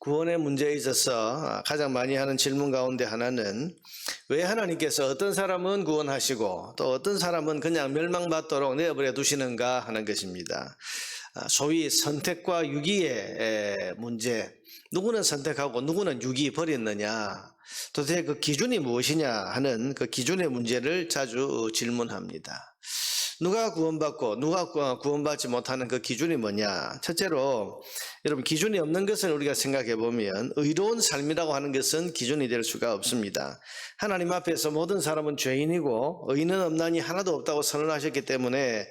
구원의 문제에 있어서 가장 많이 하는 질문 가운데 하나는 왜 하나님께서 어떤 사람은 구원하시고 또 어떤 사람은 그냥 멸망받도록 내버려 두시는가 하는 것입니다. 소위 선택과 유기의 문제, 누구는 선택하고 누구는 유기 버렸느냐, 도대체 그 기준이 무엇이냐 하는 그 기준의 문제를 자주 질문합니다. 누가 구원받고 누가 구원받지 못하는 그 기준이 뭐냐? 첫째로 여러분, 기준이 없는 것을 우리가 생각해 보면 의로운 삶이라고 하는 것은 기준이 될 수가 없습니다. 하나님 앞에서 모든 사람은 죄인이고 의인은 없나니 하나도 없다고 선언하셨기 때문에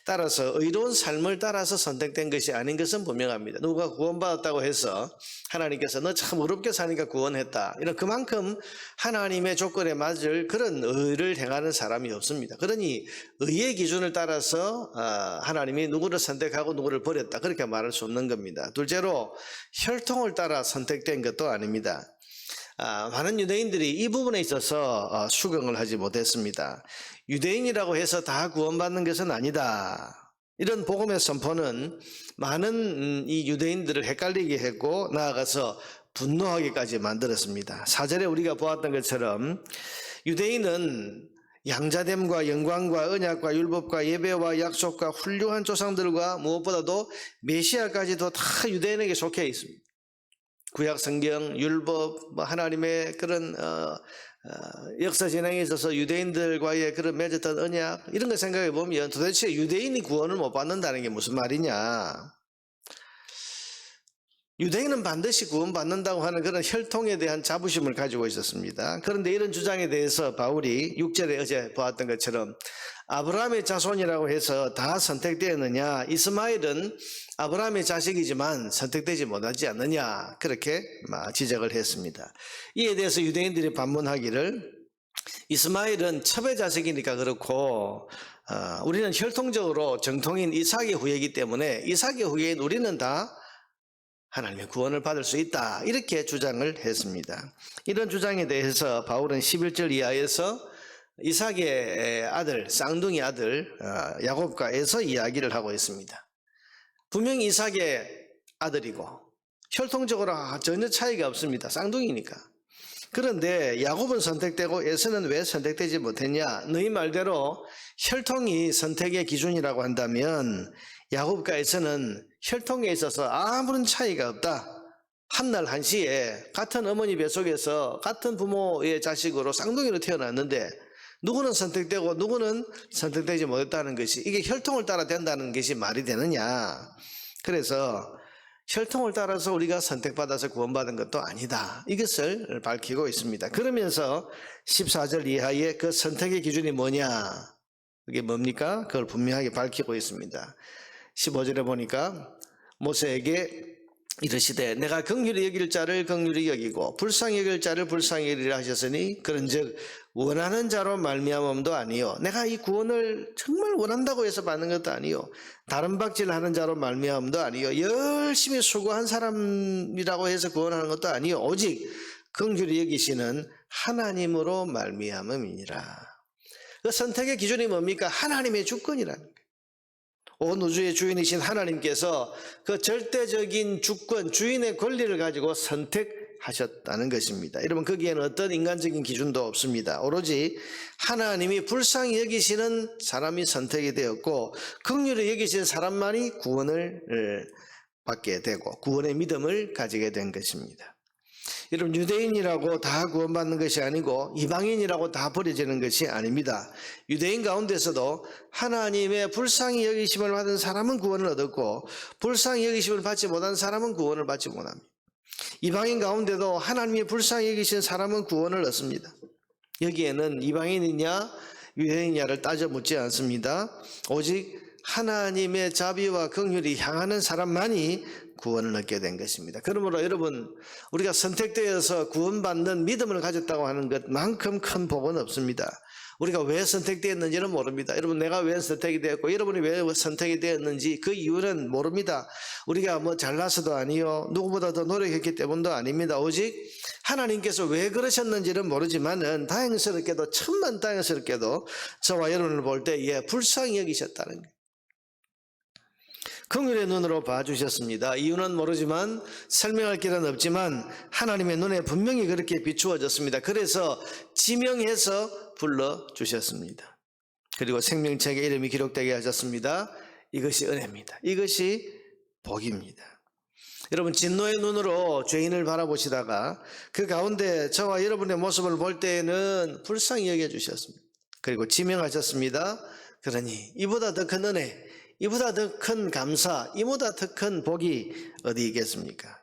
따라서 의로운 삶을 따라서 선택된 것이 아닌 것은 분명합니다. 누가 구원받았다고 해서 하나님께서 너 참 어렵게 사니까 구원했다, 이런 그만큼 하나님의 조건에 맞을 그런 의를 행하는 사람이 없습니다. 그러니 의의 기준을 따라서 하나님이 누구를 선택하고 누구를 버렸다, 그렇게 말할 수 없는 겁니다. 둘째로 혈통을 따라 선택된 것도 아닙니다. 많은 유대인들이 이 부분에 있어서 수긍을 하지 못했습니다. 유대인이라고 해서 다 구원받는 것은 아니다, 이런 복음의 선포는 많은 이 유대인들을 헷갈리게 했고 나아가서 분노하기까지 만들었습니다. 4절에 우리가 보았던 것처럼 유대인은 양자됨과 영광과 언약과 율법과 예배와 약속과 훌륭한 조상들과 무엇보다도 메시아까지도 다 유대인에게 속해 있습니다. 구약 성경, 율법, 하나님의 그런 역사 진행에 있어서 유대인들과의 그런 맺었던 언약, 이런 걸 생각해 보면 도대체 유대인이 구원을 못 받는다는 게 무슨 말이냐? 유대인은 반드시 구원받는다고 하는 그런 혈통에 대한 자부심을 가지고 있었습니다. 그런데 이런 주장에 대해서 바울이 6절에 어제 보았던 것처럼 아브라함의 자손이라고 해서 다 선택되었느냐? 이스마엘은 아브라함의 자식이지만 선택되지 못하지 않느냐? 그렇게 지적을 했습니다. 이에 대해서 유대인들이 반문하기를 이스마엘은 첩의 자식이니까 그렇고 우리는 혈통적으로 정통인 이삭의 후예이기 때문에 이삭의 후예인 우리는 다 하나님의 구원을 받을 수 있다, 이렇게 주장을 했습니다. 이런 주장에 대해서 바울은 11절 이하에서 이삭의 아들, 쌍둥이 아들 야곱과 에서 이야기를 하고 있습니다. 분명히 이삭의 아들이고 혈통적으로 전혀 차이가 없습니다. 쌍둥이니까. 그런데 야곱은 선택되고 에서는 왜 선택되지 못했냐? 너희 말대로 혈통이 선택의 기준이라고 한다면 야곱과 에서는 혈통에 있어서 아무런 차이가 없다. 한날 한시에 같은 어머니 뱃속에서 같은 부모의 자식으로 쌍둥이로 태어났는데 누구는 선택되고 누구는 선택되지 못했다는 것이, 이게 혈통을 따라 된다는 것이 말이 되느냐? 그래서 혈통을 따라서 우리가 선택받아서 구원받은 것도 아니다, 이것을 밝히고 있습니다. 그러면서 14절 이하의 그 선택의 기준이 뭐냐? 그게 뭡니까? 그걸 분명하게 밝히고 있습니다. 15절에 보니까 모세에게 이르시되 내가 긍휼히 여길 자를 긍휼히 여기고 불쌍히 여길 자를 불쌍히 여기리라 하셨으니 그런즉 원하는 자로 말미암음도 아니요, 내가 이 구원을 정말 원한다고 해서 받는 것도 아니요, 다른 박질하는 자로 말미암음도 아니요, 열심히 수고한 사람이라고 해서 구원하는 것도 아니요, 오직 긍휼히 여기시는 하나님으로 말미암음이니라. 그 선택의 기준이 뭡니까? 하나님의 주권이라는 거예요. 온 우주의 주인이신 하나님께서 그 절대적인 주권, 주인의 권리를 가지고 선택하셨다는 것입니다. 여러분, 거기에는 어떤 인간적인 기준도 없습니다. 오로지 하나님이 불쌍히 여기시는 사람이 선택이 되었고 긍휼히 여기신 사람만이 구원을 받게 되고 구원의 믿음을 가지게 된 것입니다. 여러분, 유대인이라고 다 구원받는 것이 아니고 이방인이라고 다 버려지는 것이 아닙니다. 유대인 가운데서도 하나님의 불쌍히 여기심을 받은 사람은 구원을 얻었고 불쌍히 여기심을 받지 못한 사람은 구원을 받지 못합니다. 이방인 가운데도 하나님의 불쌍히 여기신 사람은 구원을 얻습니다. 여기에는 이방인이냐 유대인이냐를 따져 묻지 않습니다. 오직 하나님의 자비와 긍휼이 향하는 사람만이 구원을 얻게 된 것입니다. 그러므로 여러분, 우리가 선택되어서 구원받는 믿음을 가졌다고 하는 것만큼 큰 복은 없습니다. 우리가 왜 선택되었는지는 모릅니다. 여러분, 내가 왜 선택이 되었고 여러분이 왜 선택이 되었는지 그 이유는 모릅니다. 우리가 뭐 잘나서도 아니요, 누구보다 더 노력했기 때문도 아닙니다. 오직 하나님께서 왜 그러셨는지는 모르지만은 다행스럽게도, 천만 다행스럽게도 저와 여러분을 볼 때에 불쌍히 여기셨다는 거예요. 긍휼의 눈으로 봐주셨습니다. 이유는 모르지만 설명할 길은 없지만 하나님의 눈에 분명히 그렇게 비추어졌습니다. 그래서 지명해서 불러주셨습니다. 그리고 생명책에 이름이 기록되게 하셨습니다. 이것이 은혜입니다. 이것이 복입니다. 여러분, 진노의 눈으로 죄인을 바라보시다가 그 가운데 저와 여러분의 모습을 볼 때에는 불쌍히 여겨주셨습니다. 그리고 지명하셨습니다. 그러니 이보다 더 큰 은혜, 이보다 더 큰 감사, 이보다 더 큰 복이 어디 있겠습니까?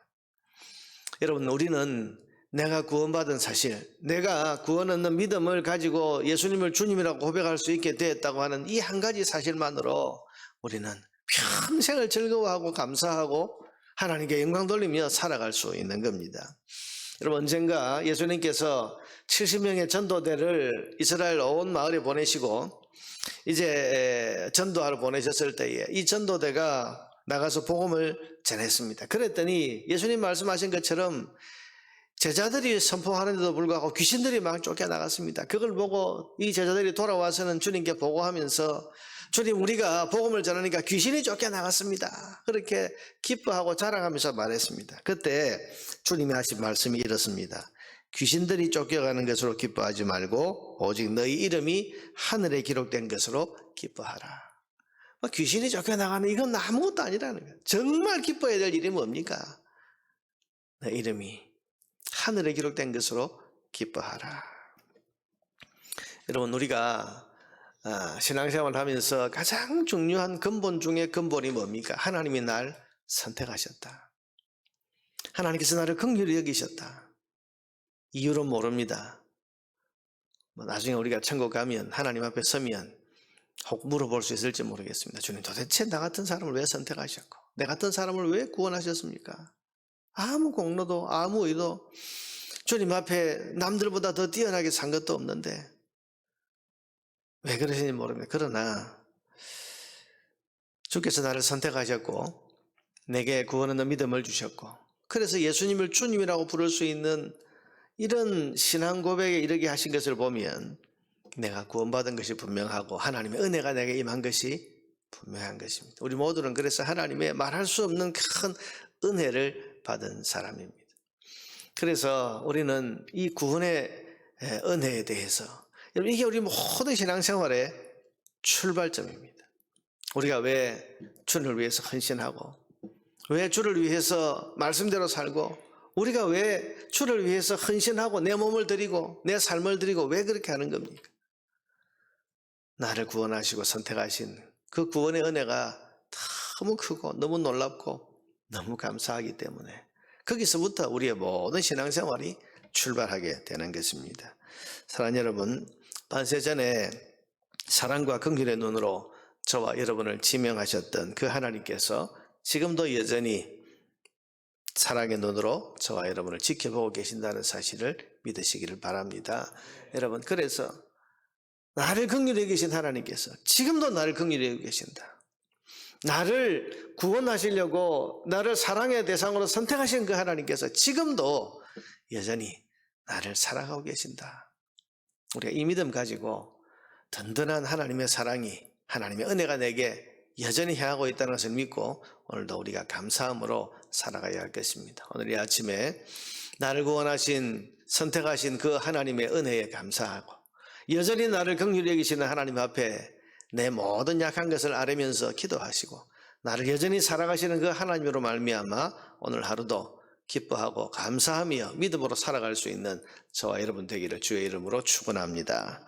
여러분, 우리는 내가 구원받은 사실, 내가 구원 얻는 믿음을 가지고 예수님을 주님이라고 고백할 수 있게 되었다고 하는 이 한 가지 사실만으로 우리는 평생을 즐거워하고 감사하고 하나님께 영광 돌리며 살아갈 수 있는 겁니다. 여러분, 언젠가 예수님께서 70명의 전도대를 이스라엘 온 마을에 보내시고 이제 전도하러 보내셨을 때에 이 전도대가 나가서 복음을 전했습니다. 그랬더니 예수님 말씀하신 것처럼 제자들이 선포하는데도 불구하고 귀신들이 막 쫓겨나갔습니다. 그걸 보고 이 제자들이 돌아와서는 주님께 보고하면서 주님, 우리가 복음을 전하니까 귀신이 쫓겨나갔습니다. 그렇게 기뻐하고 자랑하면서 말했습니다. 그때 주님이 하신 말씀이 이렇습니다. 귀신들이 쫓겨가는 것으로 기뻐하지 말고 오직 너희 이름이 하늘에 기록된 것으로 기뻐하라. 귀신이 쫓겨나가는 이건 아무것도 아니라는 거예요. 정말 기뻐해야 될 일이 뭡니까? 너희 이름이 하늘에 기록된 것으로 기뻐하라. 여러분, 우리가 신앙생활을 하면서 가장 중요한 근본 중에 근본이 뭡니까? 하나님이 날 선택하셨다. 하나님께서 나를 긍휼히 여기셨다. 이유는 모릅니다. 나중에 우리가 천국 가면 하나님 앞에 서면 혹 물어볼 수 있을지 모르겠습니다. 주님, 도대체 나 같은 사람을 왜 선택하셨고 내 같은 사람을 왜 구원하셨습니까? 아무 공로도 아무 의도 주님 앞에 남들보다 더 뛰어나게 산 것도 없는데 왜 그러시는지 모릅니다. 그러나 주께서 나를 선택하셨고 내게 구원 얻는 믿음을 주셨고 그래서 예수님을 주님이라고 부를 수 있는 이런 신앙 고백에 이르게 하신 것을 보면 내가 구원받은 것이 분명하고 하나님의 은혜가 내게 임한 것이 분명한 것입니다. 우리 모두는 그래서 하나님의 말할 수 없는 큰 은혜를 받은 사람입니다. 그래서 우리는 이 구원의 은혜에 대해서 이게 우리 모든 신앙생활의 출발점입니다. 우리가 왜 주를 위해서 헌신하고 왜 주를 위해서 말씀대로 살고 우리가 왜 주를 위해서 헌신하고 내 몸을 드리고 내 삶을 드리고 왜 그렇게 하는 겁니까? 나를 구원하시고 선택하신 그 구원의 은혜가 너무 크고 너무 놀랍고 너무 감사하기 때문에 거기서부터 우리의 모든 신앙생활이 출발하게 되는 것입니다. 사랑하는 여러분, 반세 전에 사랑과 긍휼의 눈으로 저와 여러분을 지명하셨던 그 하나님께서 지금도 여전히 사랑의 눈으로 저와 여러분을 지켜보고 계신다는 사실을 믿으시기를 바랍니다. 여러분, 그래서 나를 긍휼히 여기신 하나님께서 지금도 나를 긍휼히 여기고 계신다. 나를 구원하시려고 나를 사랑의 대상으로 선택하신 그 하나님께서 지금도 여전히 나를 사랑하고 계신다. 우리가 이 믿음 가지고 든든한 하나님의 사랑이 하나님의 은혜가 내게 여전히 향하고 있다는 것을 믿고 오늘도 우리가 감사함으로 살아가야 할 것입니다. 오늘 이 아침에 나를 구원하신 선택하신 그 하나님의 은혜에 감사하고 여전히 나를 긍휼히 여기시는 하나님 앞에 내 모든 약한 것을 아뢰면서 기도하시고 나를 여전히 사랑하시는 그 하나님으로 말미암아 오늘 하루도 기뻐하고 감사하며 믿음으로 살아갈 수 있는 저와 여러분 되기를 주의 이름으로 축원합니다.